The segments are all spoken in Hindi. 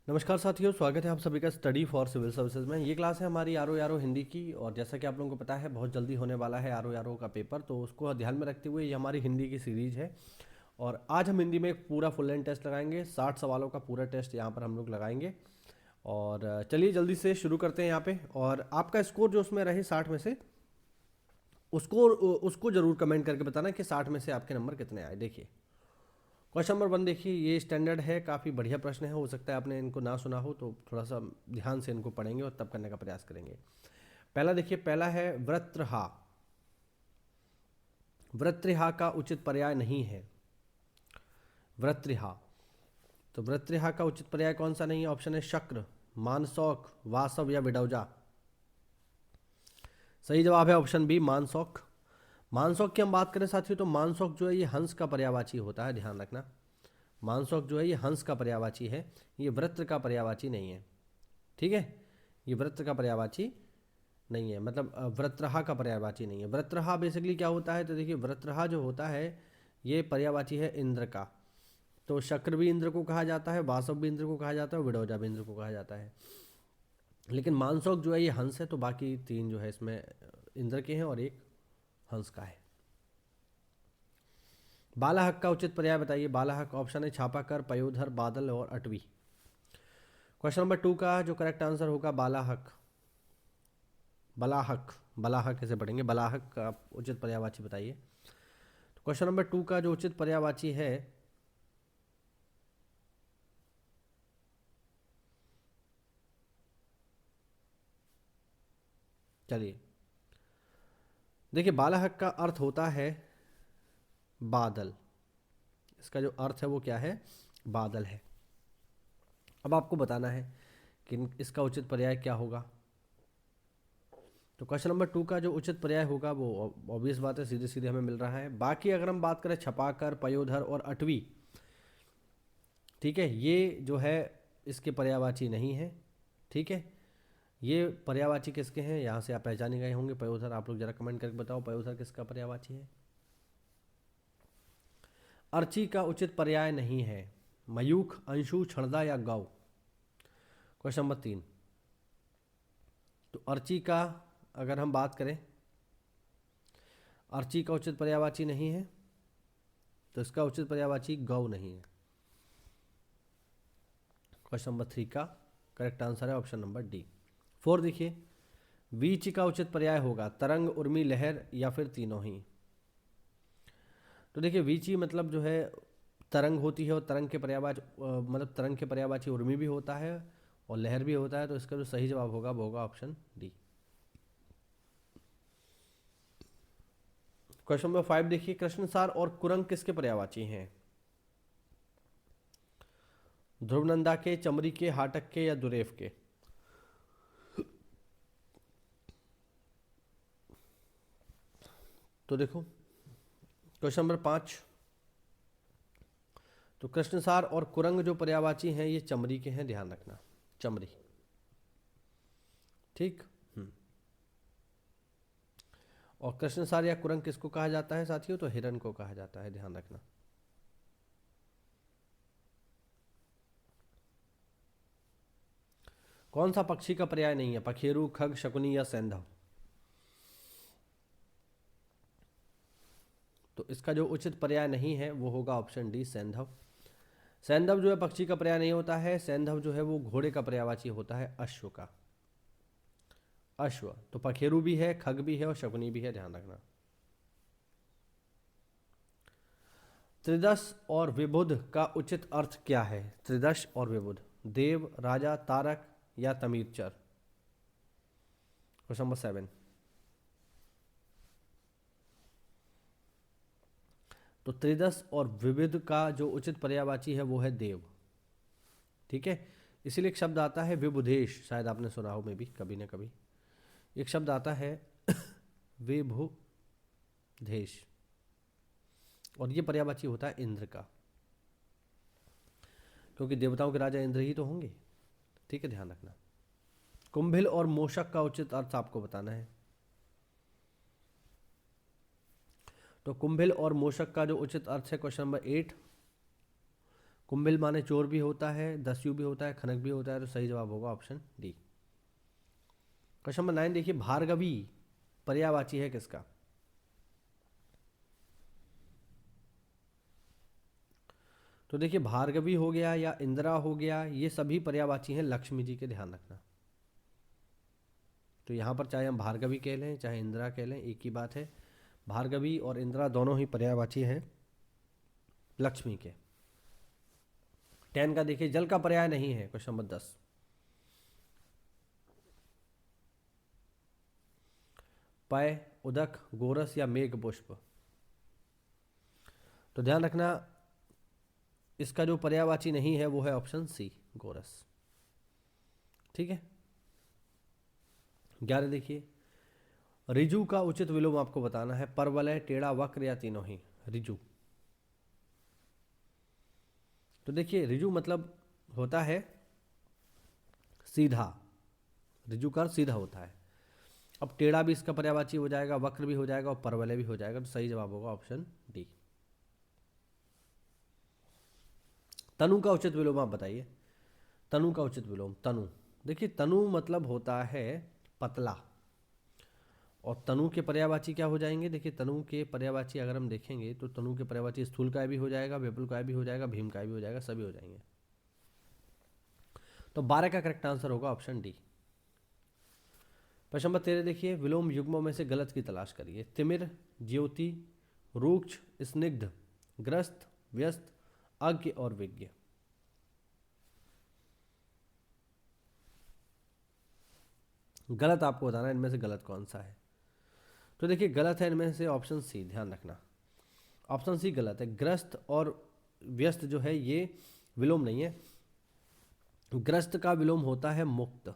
नमस्कार साथियों, स्वागत है आप सभी का स्टडी फॉर सिविल सर्विसेज में। ये क्लास है हमारी आर ओ यारो हिंदी की। और जैसा कि आप लोगों को पता है, बहुत जल्दी होने वाला है आर ओ यारो का पेपर, तो उसको ध्यान में रखते हुए ये हमारी हिंदी की सीरीज है। और आज हम हिंदी में एक पूरा फुल लेंथ टेस्ट लगाएंगे। 60 सवालों का पूरा टेस्ट यहाँ पर हम लोग लगाएंगे। और चलिए जल्दी से शुरू करते हैं यहाँ पे। और आपका स्कोर जो उसमें रहे 60 में से, उसको उसको जरूर कमेंट करके बताना कि 60 में से आपके नंबर कितने आए। देखिए क्वेश्चन नंबर 1, देखिए ये स्टैंडर्ड है, काफ़ी बढ़िया प्रश्न है। हो सकता है आपने इनको ना सुना हो, तो थोड़ा सा ध्यान से इनको पढ़ेंगे और तब करने का प्रयास करेंगे। पहला देखिए, पहला है वृत्रहा। वृत्रहा का उचित पर्याय नहीं है। वृत्रहा, तो वृत्रहा का उचित पर्याय कौन सा नहीं है? ऑप्शन है शक्र, मानसौक, वासव या विडौजा। सही जवाब है ऑप्शन बी, मानसौक। मानसौक की हम बात करें साथियों, तो मानसौक जो है ये हंस का पर्यायवाची होता है, ध्यान रखना। मानसौक जो है ये हंस का पर्यायवाची है, ये वृत्र का पर्यायवाची नहीं है। ठीक है, ये वृत्र का पर्यायवाची नहीं है, मतलब वृत्रहा का पर्यायवाची नहीं है। वृत्रहा बेसिकली क्या होता है? तो देखिए वृत्रहा जो होता है ये पर्यायवाची है इंद्र का। तो शक्र भी इंद्र को कहा जाता है, वासव भी इंद्र को कहा जाता है, और विडौजा भी इंद्र को कहा जाता है। लेकिन मानसौक जो है ये हंस है, तो बाकी तीन जो है इसमें इंद्र के हैं और एक हंस का है। बालाहक का उचित पर्याय बताइए। बालाहक ऑप्शन है छापाकर, पयोधर, बादल और अटवी। क्वेश्चन नंबर 2 का जो करेक्ट आंसर होगा बालाहक। बलाहक, बलाहक कैसे पढ़ेंगे? बलाहक का उचित पर्यायवाची बताइए। तो क्वेश्चन नंबर 2 का जो उचित पर्यायवाची है, चलिए देखिए, बालाहक का अर्थ होता है बादल। इसका जो अर्थ है वो क्या है? बादल है। अब आपको बताना है कि इसका उचित पर्याय क्या होगा। तो क्वेश्चन नंबर 2 का जो उचित पर्याय होगा वो ऑब्वियस बात है, सीधे सीधे हमें मिल रहा है। बाकी अगर हम बात करें छपाकर, पयोधर और अटवी, ठीक है, ये जो है इसके पर्यायवाची नहीं है। ठीक है, ये पर्यायवाची किसके हैं? यहाँ से आप पहचाने गए होंगे। पयोधर, आप लोग जरा कमेंट करके बताओ पयोधर किसका पर्यायवाची है। अर्ची का उचित पर्याय नहीं है। मयूख, अंशु, क्षणदा या गौ। क्वेश्चन नंबर 3, तो अर्ची का अगर हम बात करें, अर्ची का उचित पर्यायवाची नहीं है, तो इसका उचित पर्यायवाची गौ नहीं है। क्वेश्चन नंबर 3 का करेक्ट आंसर है ऑप्शन नंबर डी। 4 देखिए, वीच का उचित पर्याय होगा तरंग, उर्मी, लहर या फिर तीनों ही। तो देखिए वीची मतलब जो है तरंग होती है, और तरंग के पर्यायवाची मतलब तरंग के पर्यायवाची उर्मी भी होता है और लहर भी होता है। तो इसका जो सही जवाब होगा वो होगा ऑप्शन डी। क्वेश्चन नंबर 5 देखिए, कृष्णसार और कुरंग किसके पर्यायवाची हैं? ध्रुवनंदा के, चमरी के, हाटक के या दुरेफ के। तो देखो क्वेश्चन नंबर 5, तो कृष्णसार और कुरंग जो पर्यायवाची हैं ये चमरी के हैं, ध्यान रखना, चमरी। ठीक। और कृष्णसार या कुरंग किसको कहा जाता है साथियों? तो हिरण को कहा जाता है, ध्यान रखना। कौन सा पक्षी का पर्याय नहीं है? पखेरु, खग, शकुनी या सैंधव। तो इसका जो उचित पर्याय नहीं है वो होगा ऑप्शन डी, सैंधव। सैंधव जो है पक्षी का पर्याय नहीं होता है। सैंधव जो है वो घोड़े का पर्यायवाची होता है, अश्व का। अश्व, तो पखेरु भी है, खग भी है और शकुनी भी है, ध्यान रखना। त्रिदश और विबुध का उचित अर्थ क्या है? त्रिदश और विबुध, देव, राजा, तारक या तमीरचर। क्वेश्चन नंबर 7, तो त्रिदश और विविध का जो उचित पर्यायवाची है वो है देव। ठीक है, इसीलिए एक शब्द आता है विबुधेश, शायद आपने सुना हो में भी कभी ना कभी। एक शब्द आता है विभुधेश, और ये पर्यायवाची होता है इंद्र का, क्योंकि देवताओं के राजा इंद्र ही तो होंगे। ठीक है, ध्यान रखना। कुंभिल और मोशक का उचित अर्थ आपको बताना है। तो कुंभिल और मोशक का जो उचित अर्थ है, क्वेश्चन नंबर 8, कुंभिल माने चोर भी होता है, दस्यु भी होता है, खनक भी होता है, तो सही जवाब होगा ऑप्शन डी। क्वेश्चन नंबर 9 देखिए, भार्गवी पर्यायवाची है किसका? तो देखिए, भार्गवी हो गया या इंदिरा हो गया, ये सभी पर्यायवाची हैं लक्ष्मी जी के, ध्यान रखना। तो यहाँ पर चाहे हम भार्गवी कह लें चाहे इंदिरा कह लें, एक ही बात है। भार्गवी और इंदिरा दोनों ही पर्यायवाची हैं लक्ष्मी के। 10 का देखिए, जल का पर्याय नहीं है, क्वेश्चन नंबर 10। पय, उदक, गोरस या मेघ पुष्प। तो ध्यान रखना, इसका जो पर्यायवाची नहीं है वो है ऑप्शन सी, गोरस। ठीक है। 11 देखिए, रिजु का उचित विलोम आपको बताना है, परवलय, टेढ़ा, वक्र या तीनों ही। रिजु, तो देखिए रिजु मतलब होता है सीधा, रिजु का अर्थ सीधा होता है। अब टेढ़ा भी इसका पर्यायवाची हो जाएगा, वक्र भी हो जाएगा और परवलय भी हो जाएगा, तो सही जवाब होगा ऑप्शन डी। तनु का उचित विलोम आप बताइए। तनु का उचित विलोम, तनु, देखिए तनु मतलब होता है पतला, और तनु के पर्यायवाची क्या हो जाएंगे? देखिए तनु के पर्यायवाची अगर हम देखेंगे तो तनु के पर्यायवाची स्थूलकाय भी हो जाएगा, विपुलकाय भी हो जाएगा, भीमकाय भी हो जाएगा, सभी हो जाएंगे। तो 12 का करेक्ट आंसर होगा ऑप्शन डी। प्रश्न नंबर 13 देखिए, विलोम युग्मों में से गलत की तलाश करिए। तिमिर, ज्योति, रूक्ष, स्निग्ध, ग्रस्त, व्यस्त, अज्ञ और विज्ञ। गलत आपको बताना है इनमें से गलत कौन सा है। तो देखिए गलत है इनमें से ऑप्शन सी, ध्यान रखना ऑप्शन सी गलत है। ग्रस्त और व्यस्त जो है ये विलोम नहीं है, ग्रस्त का विलोम होता है मुक्त।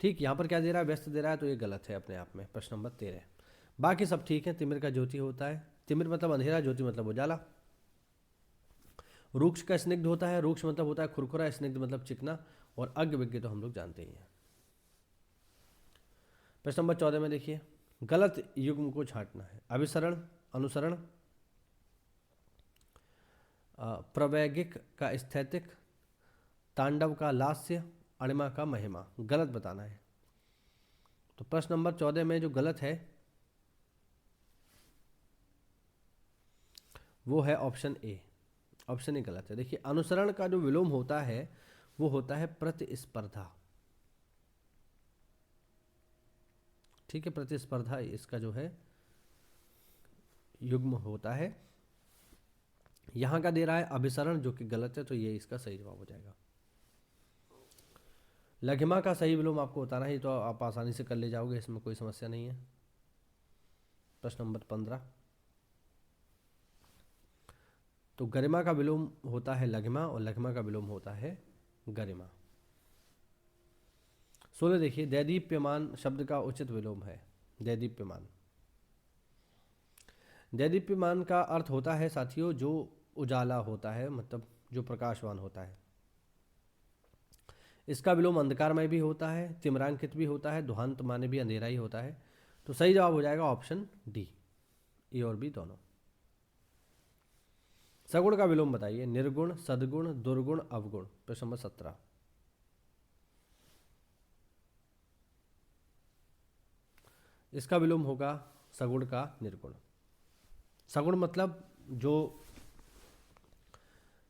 ठीक, यहाँ पर क्या दे रहा है? व्यस्त दे रहा है, तो ये गलत है अपने आप में। प्रश्न नंबर 13, बाकी सब ठीक है। तिमिर का ज्योति होता है, तिमिर मतलब अंधेरा, ज्योति मतलब उजाला। रूक्ष का स्निग्ध होता है, रूक्ष मतलब होता है खुरखुरा, स्निग्ध मतलब चिकना, और अज्ञ विज्ञ तो हम लोग जानते ही हैं। प्रश्न नंबर 14 में देखिए, गलत युग्म को छांटना है। अभिसरण, अनुसरण, प्रवैगिक का स्थैतिक, तांडव का लास्य, अणिमा का महिमा। गलत बताना है। तो प्रश्न नंबर 14 में जो गलत है वो है ऑप्शन ए, ऑप्शन ए गलत है। देखिए अनुसरण का जो विलोम होता है वो होता है प्रतिस्पर्धा। ठीक है, प्रतिस्पर्धा इसका जो है युग्म होता है। यहां का दे रहा है अभिसरण, जो कि गलत है, तो ये इसका सही जवाब हो जाएगा। लघिमा का सही विलोम आपको बताना है, तो आप आसानी से कर ले जाओगे, इसमें कोई समस्या नहीं है। प्रश्न नंबर 15, तो गरिमा का विलोम होता है लघिमा और लघिमा का विलोम होता है गरिमा। 16 देखिए, दैदीप्यमान शब्द का उचित विलोम है। दैदीप्यमान, दैदीप्यमान का अर्थ होता है साथियों जो उजाला होता है, मतलब जो प्रकाशवान होता है। इसका विलोम अंधकारमय भी होता है, तिम्रांकित भी होता है, दुहांत माने भी अंधेरा ही होता है। तो सही जवाब हो जाएगा ऑप्शन डी, ए और बी दोनों। सगुण का विलोम बताइए। निर्गुण, सदगुण, दुर्गुण, अवगुण। प्रश्न नंबर 17, इसका विलोम होगा सगुण का निर्गुण। सगुण मतलब जो,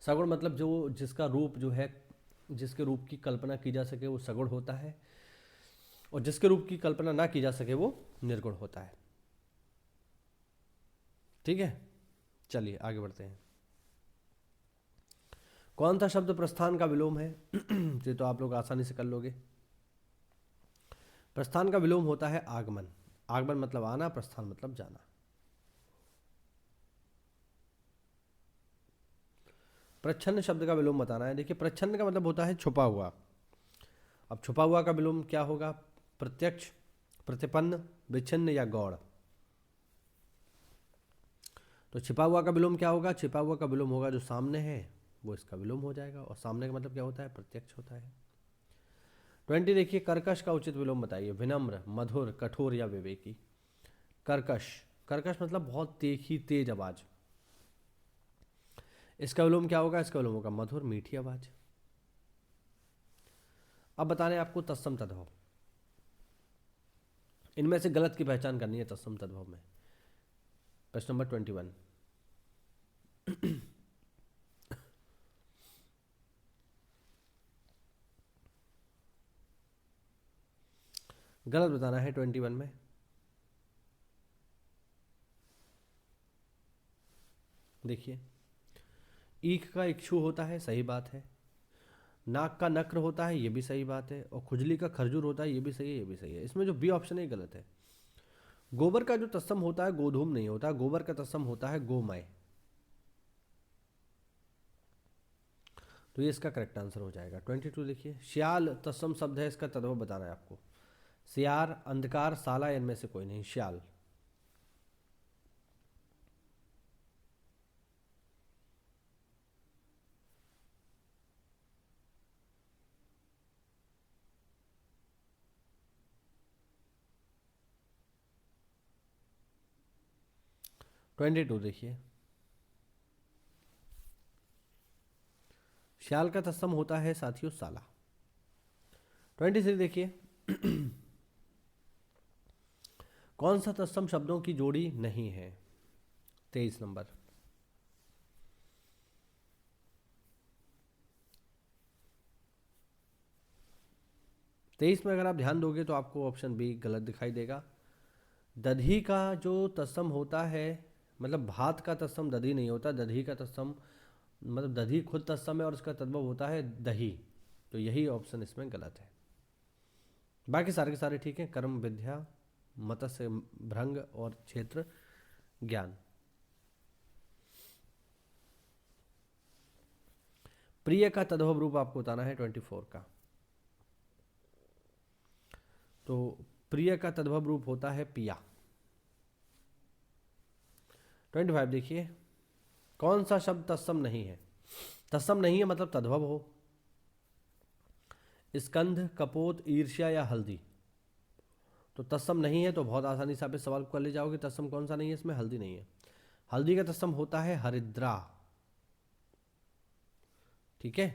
सगुण मतलब जो जिसका रूप जो है, जिसके रूप की कल्पना की जा सके वो सगुण होता है, और जिसके रूप की कल्पना ना की जा सके वो निर्गुण होता है। ठीक है, चलिए आगे बढ़ते हैं। कौन सा शब्द प्रस्थान का विलोम है? ये तो आप लोग आसानी से कर लोगे। प्रस्थान का विलोम होता है आगमन। आगमन मतलब आना, प्रस्थान मतलब जाना। प्रच्छन्न शब्द का विलोम बताना है। देखिए प्रच्छन्न का मतलब होता है छुपा हुआ। अब छुपा हुआ का विलोम क्या होगा? प्रत्यक्ष, प्रतिपन्न, विच्छिन्न या गौड़। तो छिपा हुआ का विलोम क्या होगा? छिपा हुआ का विलोम होगा जो सामने है वो इसका विलोम हो जाएगा, और सामने का मतलब क्या होता है? प्रत्यक्ष होता है। 20 देखिए, कर्कश का उचित विलोम बताइए। विनम्र, मधुर, कठोर या विवेकी। कर्कश, कर्कश मतलब बहुत तीखी तेज आवाज। इसका विलोम क्या होगा? इसका विलोम होगा मधुर मीठी आवाज। अब बताने आपको तत्सम तद्भव, इनमें से गलत की पहचान करनी है तत्सम तद्भव में। प्रश्न नंबर 21। गलत बताना है 21 में। देखिए, ईख का इक्षु होता है, सही बात है। नाक का नक्र होता है, ये भी सही बात है। और खुजली का खरजूर होता है, ये भी सही है, ये भी सही है। इसमें जो बी ऑप्शन है गलत है। गोबर का जो तत्सम होता है गोधूम नहीं होता, गोबर का तत्सम होता है गोमय। तो ये इसका करेक्ट आंसर हो जाएगा 22। देखिए, श्याल तत्सम शब्द है, इसका तद्भव बताना है आपको। सियार, अंधकार, साला, इनमें से कोई नहीं, श्याल। ट्वेंटी टू देखिए, श्याल का तत्सम होता है साथियों साला। 23 देखिए, कौन सा तत्सम शब्दों की जोड़ी नहीं है? 23 नंबर। तेईस में अगर आप ध्यान दोगे तो आपको ऑप्शन बी गलत दिखाई देगा। दधी का जो तत्सम होता है, मतलब भात का तत्सम दधी नहीं होता, दधी का तत्सम मतलब दधी खुद तत्सम है और उसका तद्भव होता है दही। तो यही ऑप्शन इसमें गलत है। बाकी सारे के सारे ठीक है। कर्म विद्या, मत्स्य भृंग और क्षेत्र ज्ञान। प्रिय का तद्भव रूप आपको बताना है 24 का। तो प्रिय का तद्भव रूप होता है पिया। 25 देखिए, कौन सा शब्द तत्सम नहीं है? तत्सम नहीं है मतलब तद्भव हो। स्कंध, कपोत, ईर्ष्या या हल्दी। तो तत्सम नहीं है तो बहुत आसानी से आप इस सवाल को कर ले जाओगे। तत्सम कौन सा नहीं है? इसमें हल्दी नहीं है। हल्दी का तत्सम होता है हरिद्रा। ठीक है,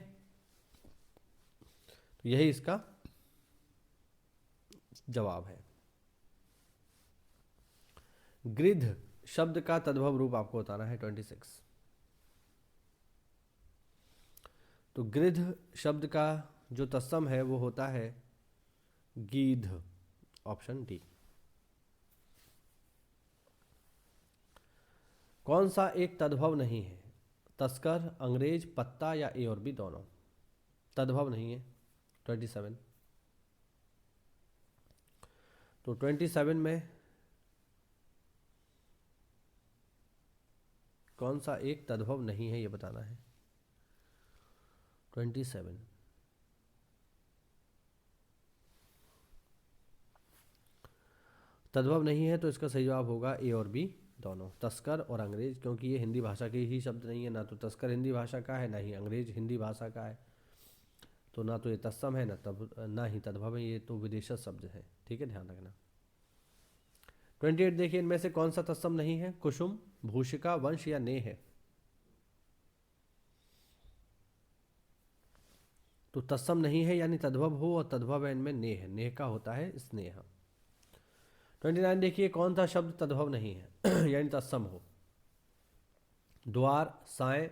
तो यही इसका जवाब है। गृध शब्द का तद्भव रूप आपको बताना है 26। तो गृध शब्द का जो तत्सम है वो होता है गीध, ऑप्शन डी। कौन सा एक तद्भव नहीं है? तस्कर, अंग्रेज, पत्ता या ए और बी दोनों। तद्भव नहीं है 27। तो 27 में कौन सा एक तद्भव नहीं है ये बताना है। 27 तद्भव नहीं है तो इसका सही जवाब होगा ए और बी दोनों, तस्कर और अंग्रेज। क्योंकि ये हिंदी भाषा के ही शब्द नहीं है, ना तो तस्कर हिंदी भाषा का है ना ही अंग्रेज हिंदी भाषा का है। तो ना तो ये तत्सम है ना ही तद्भव है, ये तो विदेशज शब्द है। ठीक है, ध्यान रखना। 28 देखिए, इनमें से कौन सा तत्सम नहीं है? कुसुम, भूषिका, वंश या नेह है। तो तत्सम नहीं है यानी तद्भव हो, और तद्भव है इनमें नेह है। नेह का होता है स्नेह। 29 देखिए, कौन सा शब्द तद्भव नहीं है यानी तत्सम हो? द्वार, साय,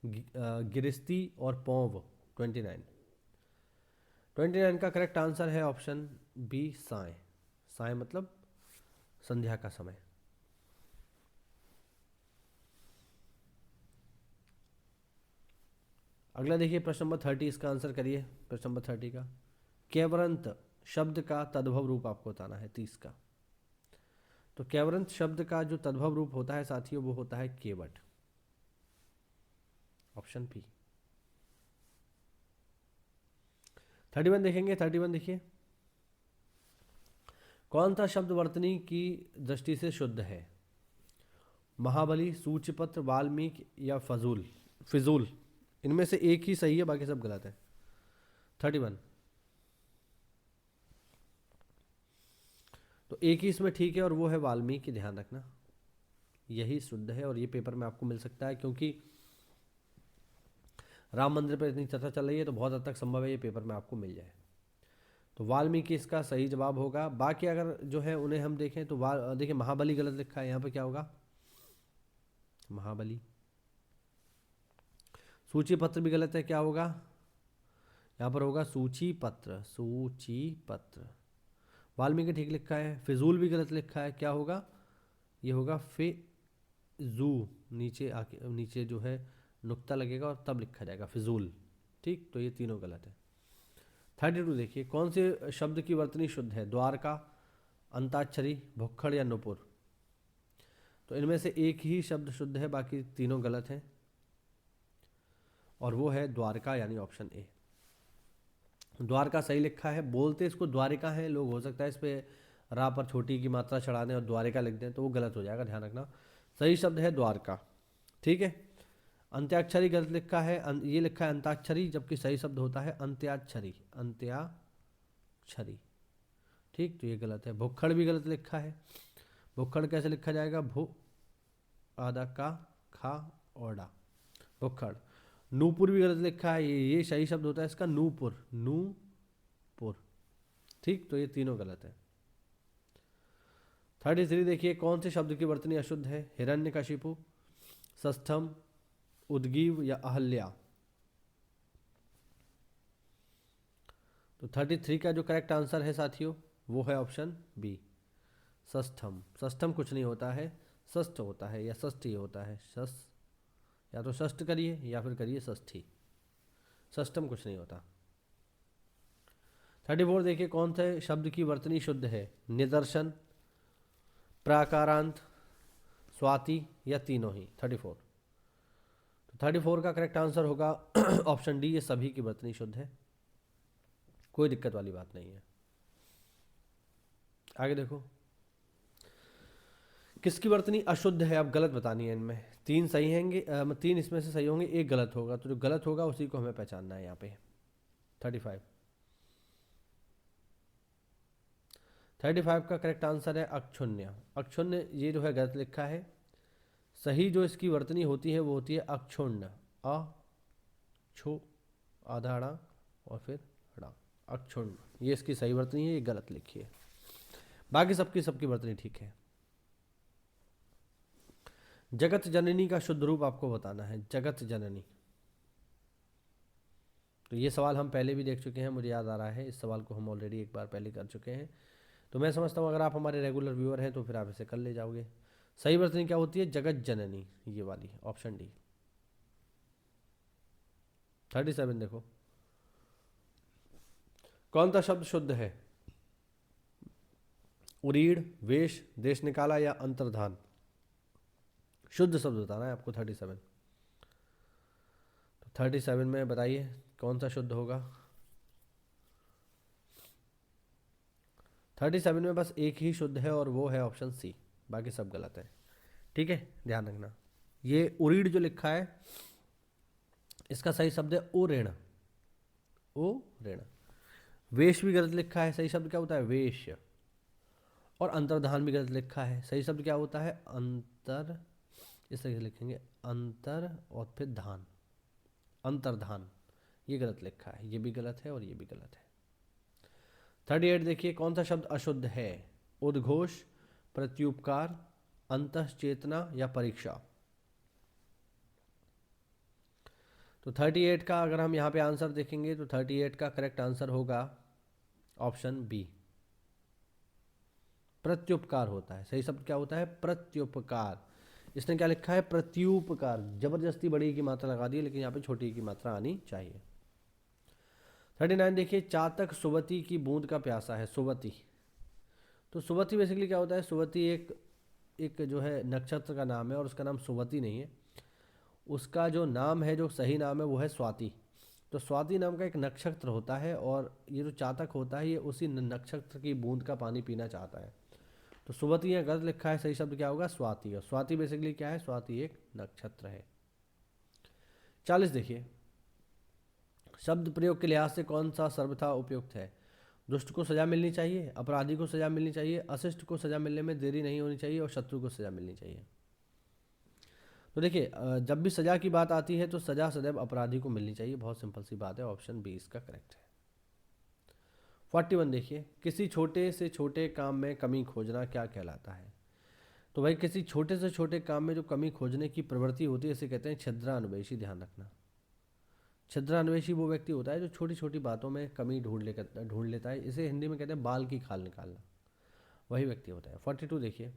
गिरस्ती और पौव। 29 का करेक्ट आंसर है ऑप्शन बी साय। साय मतलब संध्या का समय। अगला देखिए प्रश्न नंबर 30, इसका आंसर करिए। प्रश्न नंबर 30 का केवरंत शब्द का तद्भव रूप आपको बताना है 30 का। तो केवरंत शब्द का जो तद्भव रूप होता है साथियों वो होता है केवट, ऑप्शन पी। 31 देखेंगे। 31 देखिए, कौन सा शब्द वर्तनी की दृष्टि से शुद्ध है? महाबली, सूचिपत्र, वाल्मीकि या फजूल फिजूल। इनमें से एक ही सही है, बाकी सब गलत है। 31 तो एक ही इसमें ठीक है और वो है वाल्मीकि। ध्यान रखना, यही शुद्ध है और ये पेपर में आपको मिल सकता है। क्योंकि राम मंदिर पर इतनी चर्चा चल रही है तो बहुत हद तक संभव है ये पेपर में आपको मिल जाए। तो वाल्मीकि इसका सही जवाब होगा। बाकी अगर जो है उन्हें हम देखें तो देखिए महाबली गलत लिखा है, यहाँ पे क्या होगा, महाबली। सूची पत्र भी गलत है, क्या होगा, यहाँ पर होगा सूची पत्र, सूची पत्र। वाल्मीकि ठीक लिखा है। फिजूल भी गलत लिखा है, क्या होगा, ये होगा फिजू, नीचे आके नीचे जो है नुक्ता लगेगा और तब लिखा जाएगा फिजूल। ठीक, तो ये तीनों गलत है। 32 देखिए, कौन से शब्द की वर्तनी शुद्ध है, द्वारका, अंताक्षरी, भुक्खड़ या नुपुर। तो इनमें से एक ही शब्द शुद्ध है, बाकी तीनों गलत हैं, और वो है द्वारका, यानी ऑप्शन ए। द्वारका सही लिखा है। बोलते इसको द्वारिका है लोग, हो सकता है इस पे रा पर छोटी की मात्रा चढ़ा दें और द्वारिका लिख दें तो वो गलत हो जाएगा, ध्यान रखना। सही शब्द है द्वारका। ठीक है। अंत्याक्षरी गलत लिखा है, ये लिखा है अंताक्षरी, जबकि सही शब्द होता है अंत्याक्षरी, अंत्याक्षरी। ठीक, तो ये गलत है। भुक्खड़ भी गलत लिखा है। भुक्खड़ कैसे लिखा जाएगा, भू आधा का खा और डा, भुक्खड़। नूपुर भी गलत लिखा है, ये सही शब्द होता है इसका नूपुर, नूपुर। ठीक, तो ये तीनों गलत है। 33 देखिए, कौन से शब्द की वर्तनी अशुद्ध है, हिरण्यकशिपु, सस्थम, उद्गीव या अहल्या। तो 33 का जो करेक्ट आंसर है साथियों वो है ऑप्शन बी, सस्थम। सस्थम कुछ नहीं होता है, षष्ठ होता है या षष्ठी होता है, या तो षष्ठ करिए या फिर करिए षष्ठी, षष्ठम कुछ नहीं होता। 34 देखिए, कौन से शब्द की वर्तनी शुद्ध है, निदर्शन, प्राकारांत, स्वाति या तीनों ही। 34, तो 34 का करेक्ट आंसर होगा ऑप्शन डी, ये सभी की वर्तनी शुद्ध है, कोई दिक्कत वाली बात नहीं है। आगे देखो, किसकी वर्तनी अशुद्ध है, अब गलत बतानी है इनमें। 3 सही होंगे, 3 इसमें से सही होंगे, एक गलत होगा, तो जो गलत होगा उसी को हमें पहचानना है यहाँ पे। 35 का करेक्ट आंसर है अक्षुण्य। अक्षुण्य ये जो है गलत लिखा है, सही जो इसकी वर्तनी होती है वो होती है अक्षुण्ण, अ छो आधा अड़ा और फिर अड़ा, अक्षुण्ण, ये इसकी सही वर्तनी है, ये गलत लिखी है। बाकी सबकी वर्तनी ठीक है। जगत जननी का शुद्ध रूप आपको बताना है, जगत जननी। तो ये सवाल हम पहले भी देख चुके हैं, मुझे याद आ रहा है, इस सवाल को हम ऑलरेडी एक बार पहले कर चुके हैं। तो मैं समझता हूँ अगर आप हमारे रेगुलर व्यूअर हैं तो फिर आप इसे कर ले जाओगे। सही वर्तनी क्या होती है, जगत जननी, ये वाली, ऑप्शन डी। 37 देखो, कौन सा शब्द शुद्ध है, उरीड़, वेश, देश निकाला या अंतर्धान। शुद्ध शब्द बताना है आपको 37। तो 37 में बताइए कौन सा शुद्ध होगा। 37 में बस एक ही शुद्ध है और वो है ऑप्शन सी, बाकी सब गलत है। ठीक है, ध्यान रखना। ये उरीड़ जो लिखा है इसका सही शब्द है ओ ऋण, ओ ऋण। वेश भी गलत लिखा है, सही शब्द क्या होता है, वेश। और अंतर्धान भी गलत लिखा है, सही शब्द क्या होता है, अंतर, इस तरीके से लिखेंगे, अंतर और फिर धान, अंतर्धान। ये गलत लिखा है, ये भी गलत है और ये भी गलत है। 38 देखिए, कौन सा शब्द अशुद्ध है, उद्घोष, प्रत्युपकार, अंतःचेतना या परीक्षा। तो 38 का अगर हम यहाँ पे आंसर देखेंगे तो 38 का करेक्ट आंसर होगा ऑप्शन बी, प्रत्युपकार होता है। सही शब्द क्या होता है, प्रत्युपकार। इसने क्या लिखा है, प्रत्युपकार, जबरदस्ती बड़ी की मात्रा लगा दी, लेकिन यहाँ पे छोटी की मात्रा आनी चाहिए। 39 देखिए, चातक सुवती की बूंद का प्यासा है, सुवती। तो सुवती बेसिकली क्या होता है, सुवती एक जो है नक्षत्र का नाम है और उसका नाम सुवती नहीं है, उसका जो नाम है, जो सही नाम है वो है स्वाति। तो स्वाति नाम का एक नक्षत्र होता है और ये जो चातक होता है ये उसी नक्षत्र की बूंद का पानी पीना चाहता है। तो सुवती यहाँ गलत लिखा है, सही शब्द क्या होगा, स्वाति। और स्वाति बेसिकली क्या है, स्वाति एक नक्षत्र है। 40 देखिए, शब्द प्रयोग के लिहाज से कौन सा सर्वथा उपयुक्त है, दुष्ट को सजा मिलनी चाहिए, अपराधी को सजा मिलनी चाहिए, अशिष्ट को सजा मिलने में देरी नहीं होनी चाहिए और शत्रु को सजा मिलनी चाहिए। तो देखिए जब भी सज़ा की बात आती है तो सज़ा सदैव अपराधी को मिलनी चाहिए, बहुत सिंपल सी बात है, ऑप्शन बी इसका करेक्ट है। 41 देखिए, किसी छोटे से छोटे काम में कमी खोजना क्या कहलाता है? तो भाई किसी छोटे से छोटे काम में जो कमी खोजने की प्रवृत्ति होती है इसे कहते हैं छिद्रान्वेषी, ध्यान रखना। छिद्रान्वेषी वो व्यक्ति होता है जो छोटी छोटी बातों में कमी ढूंढ लेता है, इसे हिंदी में कहते हैं बाल की खाल निकालना, वही व्यक्ति होता है। 42 देखिए,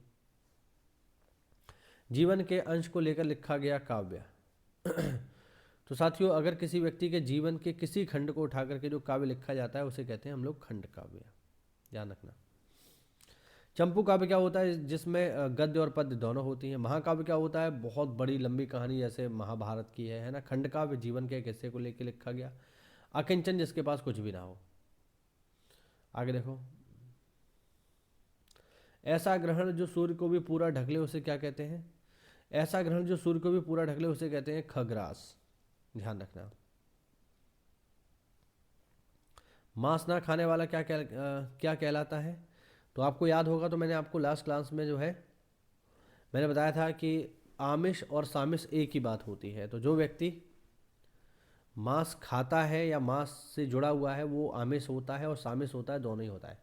जीवन के अंश को लेकर लिखा गया काव्य। तो साथियों अगर किसी व्यक्ति के जीवन के किसी खंड को उठा करके जो काव्य लिखा जाता है उसे कहते हैं हम लोग खंड काव्य, ध्यान रखना। चंपू काव्य क्या होता है? जिसमें गद्य और पद्य दोनों होती हैं। महाकाव्य क्या होता है? बहुत बड़ी लंबी कहानी जैसे महाभारत की है ना। खंड काव्य जीवन के एक हिस्से को लेकर लिखा गया। अकिंचन जिसके पास कुछ भी ना हो। आगे देखो, ऐसा ग्रहण जो सूर्य को भी पूरा ढक ले उसे क्या कहते हैं? ऐसा ग्रहण जो सूर्य को भी पूरा ढक ले उसे कहते हैं खग्रास, ध्यान रखना। मांस ना खाने वाला क्या कहलाता है? तो आपको याद होगा, तो मैंने आपको लास्ट क्लास में जो है मैंने बताया था कि आमिष और सामिष एक ही बात होती है। तो जो व्यक्ति मांस खाता है या मांस से जुड़ा हुआ है वो आमिष होता है, और सामिष होता है, दोनों ही होता है।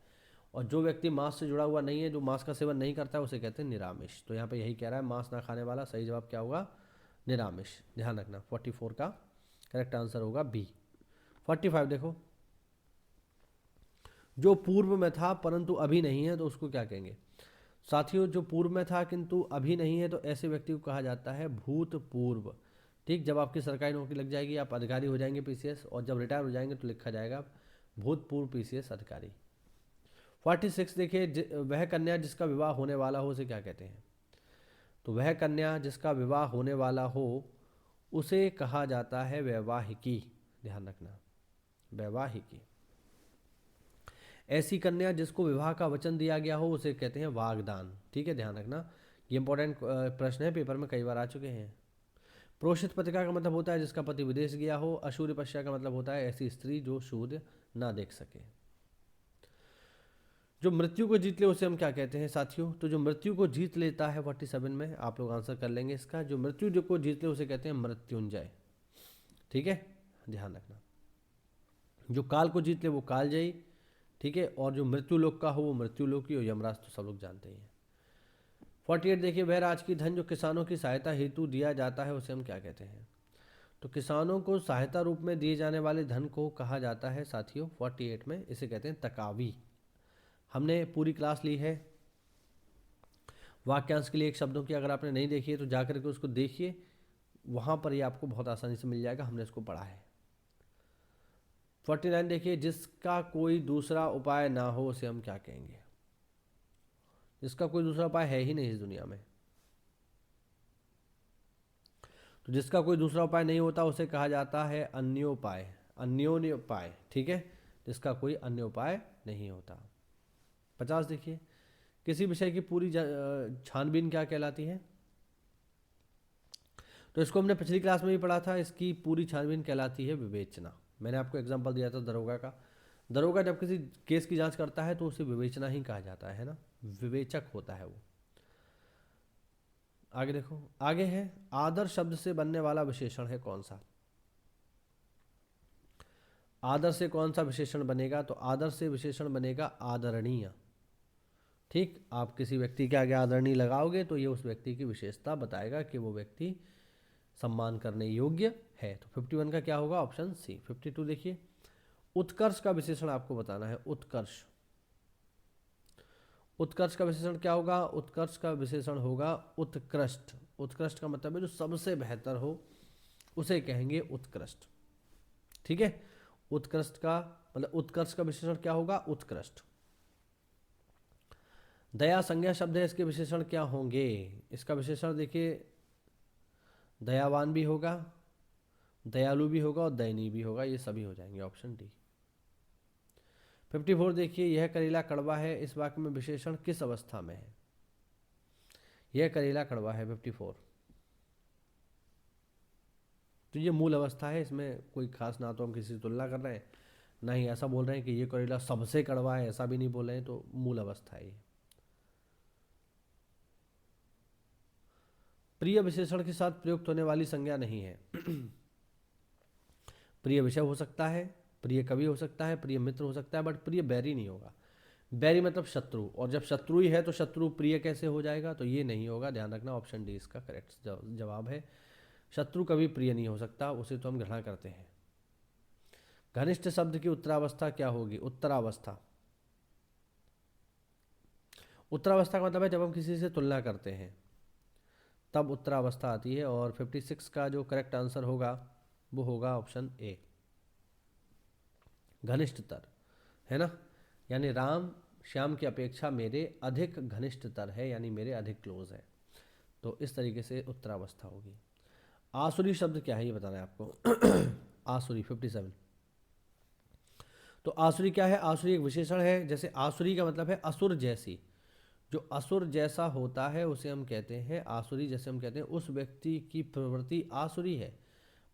और जो व्यक्ति मांस से जुड़ा हुआ नहीं है, जो मांस का सेवन नहीं करता है, उसे कहते हैं निरामिष। तो यहाँ पे यही कह रहा है, मांस ना खाने वाला। सही जवाब क्या होगा? निरामिष, ध्यान रखना। 44 का करेक्ट आंसर होगा बी। 45 देखो, जो पूर्व में था परंतु अभी नहीं है तो उसको क्या कहेंगे? साथियों जो पूर्व में था किंतु अभी नहीं है तो ऐसे व्यक्ति को कहा जाता है भूतपूर्व। ठीक, जब आपकी सरकारी नौकरी लग जाएगी, आप अधिकारी हो जाएंगे पीसीएस, और जब रिटायर हो जाएंगे तो लिखा जाएगा भूतपूर्व पीसीएस अधिकारी। 46 देखिए, वह कन्या जिसका विवाह होने वाला हो उसे क्या कहते हैं? तो वह कन्या जिसका विवाह होने वाला हो उसे कहा जाता है वैवाहिकी, ध्यान रखना, वैवाहिकी। ऐसी कन्या जिसको विवाह का वचन दिया गया हो उसे कहते हैं वागदान। ठीक है, ध्यान रखना, ये इंपॉर्टेंट प्रश्न है, पेपर में कई बार आ चुके हैं। प्रोषित पत्रिका का मतलब होता है जिसका पति विदेश गया हो। अशूर्य पश्या का मतलब होता है ऐसी स्त्री जो सूर्य ना देख सके। जो मृत्यु को जीत ले उसे हम क्या कहते हैं साथियों? तो जो मृत्यु को जीत लेता है, 47 में आप लोग आंसर कर लेंगे इसका, जो मृत्यु जो को जीत ले उसे कहते हैं मृत्युंजय। ठीक है, ध्यान रखना। जो काल को जीत ले वो कालजयी। ठीक है, और जो मृत्यु लोक का हो वो मृत्यु लोकी, और यमराज तो सब लोग जानते ही हैं। 48 देखिए, वह राज की धन जो किसानों की सहायता हेतु दिया जाता है उसे हम क्या कहते हैं? तो किसानों को सहायता रूप में दिए जाने वाले धन को कहा जाता है साथियों 48 में, इसे कहते हैं तकावी। हमने पूरी क्लास ली है वाक्यांश के लिए एक शब्दों की, अगर आपने नहीं देखी है तो जाकर के उसको देखिए, वहाँ पर ये आपको बहुत आसानी से मिल जाएगा, हमने इसको पढ़ा है। 49 देखिए, जिसका कोई दूसरा उपाय ना हो उसे हम क्या कहेंगे? जिसका कोई दूसरा उपाय है ही नहीं इस दुनिया में, तो जिसका कोई दूसरा उपाय नहीं होता उसे कहा जाता है अन्योपाय, अन्योन्य उपाय। ठीक है, जिसका कोई अन्य उपाय नहीं होता। 50 देखिए, किसी विषय की पूरी छानबीन क्या कहलाती है? तो इसको हमने पिछली क्लास में भी पढ़ा था, इसकी पूरी छानबीन कहलाती है विवेचना। मैंने आपको एग्जांपल दिया था दरोगा का। दरोगा जब किसी केस की जांच करता है तो उसे विवेचना ही कहा जाता है ना, विवेचक होता है वो। आगे देखो, आगे है आदर शब्द से बनने वाला विशेषण है कौन सा? आदर से कौन सा विशेषण बनेगा? तो आदर से विशेषण बनेगा आदरणीय। ठीक, आप किसी व्यक्ति के आगे आदरणीय लगाओगे तो ये उस व्यक्ति की विशेषता बताएगा कि वो व्यक्ति सम्मान करने योग्य है। तो 51 का क्या होगा? Option C. 52 देखिए, उत्कर्ष का विशेषण आपको बताना है। उत्कर्ष, उत्कर्ष का विशेषण क्या होगा? उत्कर्ष का विशेषण होगा उत्कृष्ट। उत्कृष्ट का मतलब है जो सबसे बेहतर हो उसे कहेंगे उत्कृष्ट। ठीक है, उत्कृष्ट का मतलब उत्कर्ष का विशेषण क्या होगा? उत्कृष्ट। दया संज्ञा शब्द है, इसके विशेषण क्या होंगे? इसका विशेषण देखिए, दयावान भी होगा, दयालु भी होगा और दयनीय भी होगा, ये सभी हो जाएंगे, ऑप्शन डी। 54 देखिए, यह करेला कड़वा है, इस वाक्य में विशेषण किस अवस्था में है? यह करेला कड़वा है 54, तो ये मूल अवस्था है, इसमें कोई खास ना तो हम किसी से तुलना कर रहे हैं ना ही ऐसा बोल रहे हैं कि ये करेला सबसे कड़वा है, ऐसा भी नहीं बोल रहे हैं, तो मूल अवस्था है ये। प्रिय विशेषण के साथ प्रयुक्त होने वाली संज्ञा नहीं है। प्रिय विषय हो सकता है, प्रिय कवि हो सकता है, प्रिय मित्र हो सकता है, बट प्रिय बैरी नहीं होगा। बैरी मतलब शत्रु, और जब शत्रु ही है तो शत्रु प्रिय कैसे हो जाएगा, तो ये नहीं होगा, ध्यान रखना। ऑप्शन डी इसका करेक्ट जवाब है। शत्रु कभी प्रिय नहीं हो सकता, उसे तो हम घृणा करते हैं। घनिष्ठ शब्द की उत्तरावस्था क्या होगी? उत्तरावस्था, उत्तरावस्था का मतलब है जब हम किसी से तुलना करते हैं तब उत्तरावस्था आती है। और 56 का जो करेक्ट आंसर होगा वो होगा ऑप्शन ए, घनिष्ठतर, है ना। यानी राम श्याम की अपेक्षा मेरे अधिक घनिष्ठतर है, यानी मेरे अधिक क्लोज है। तो इस तरीके से उत्तरावस्था होगी। आसुरी शब्द क्या है ये बताना है आपको। आसुरी 57। तो आसुरी क्या है? आसुरी एक विशेषण है। जैसे आसुरी का मतलब है असुर जैसी, जो असुर जैसा होता है उसे हम कहते हैं आसुरी। जैसे हम कहते हैं उस व्यक्ति की प्रवृत्ति आसुरी है,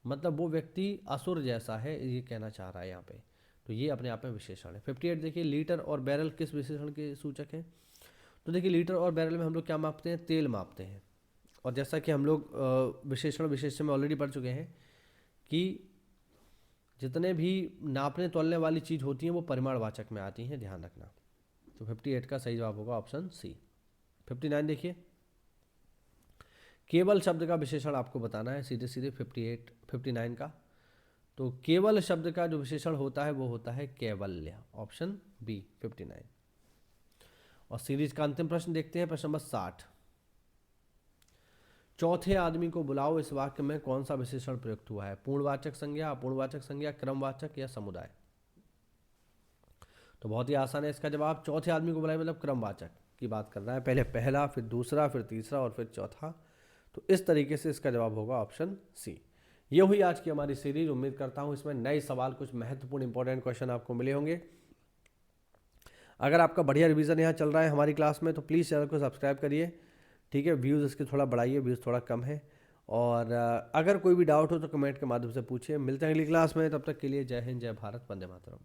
मतलब वो व्यक्ति असुर जैसा है, ये कहना चाह रहा है यहाँ पे। तो ये अपने आप में विशेषण है। 58 देखिए, लीटर और बैरल किस विशेषण के सूचक हैं? तो देखिए लीटर और बैरल में हम लोग क्या मापते हैं? तेल मापते हैं। और जैसा कि हम लोग विशेषण में ऑलरेडी पढ़ चुके हैं कि जितने भी नापने तोलने वाली चीज़ होती हैं वो परिमाणवाचक में आती हैं, ध्यान रखना। तो 58 का सही जवाब होगा ऑप्शन सी। 59 देखिए, केवल शब्द का विशेषण आपको बताना है सीधे सीधे 59 का। तो केवल शब्द का जो विशेषण होता है वो होता है कैवल्य, ऑप्शन बी 59। और सीरीज का अंतिम प्रश्न देखते हैं, प्रश्न नंबर 60। चौथे आदमी को बुलाओ, इस वाक्य में कौन सा विशेषण प्रयुक्त हुआ है? पूर्णवाचक संज्ञा, अपूर्णवाचक संज्ञा, क्रमवाचक या समुदाय? तो बहुत ही आसान है इसका जवाब। चौथे आदमी को बुलाए मतलब क्रमवाचक की बात कर रहा है, पहले पहला, फिर दूसरा, फिर तीसरा और फिर चौथा। तो इस तरीके से इसका जवाब होगा ऑप्शन सी। ये हुई आज की हमारी सीरीज। उम्मीद करता हूँ इसमें नए सवाल, कुछ महत्वपूर्ण इंपॉर्टेंट क्वेश्चन आपको मिले होंगे। अगर आपका बढ़िया रिवीजन यहाँ चल रहा है हमारी क्लास में तो प्लीज़ चैनल को सब्सक्राइब करिए, ठीक है। व्यूज़ इसके थोड़ा बढ़ाइए, व्यूज़ थोड़ा कम है। और अगर कोई भी डाउट हो तो कमेंट के माध्यम से पूछिए। मिलते हैं अगली क्लास में, तब तक के लिए जय हिंद, जय भारत, वंदे मातरम।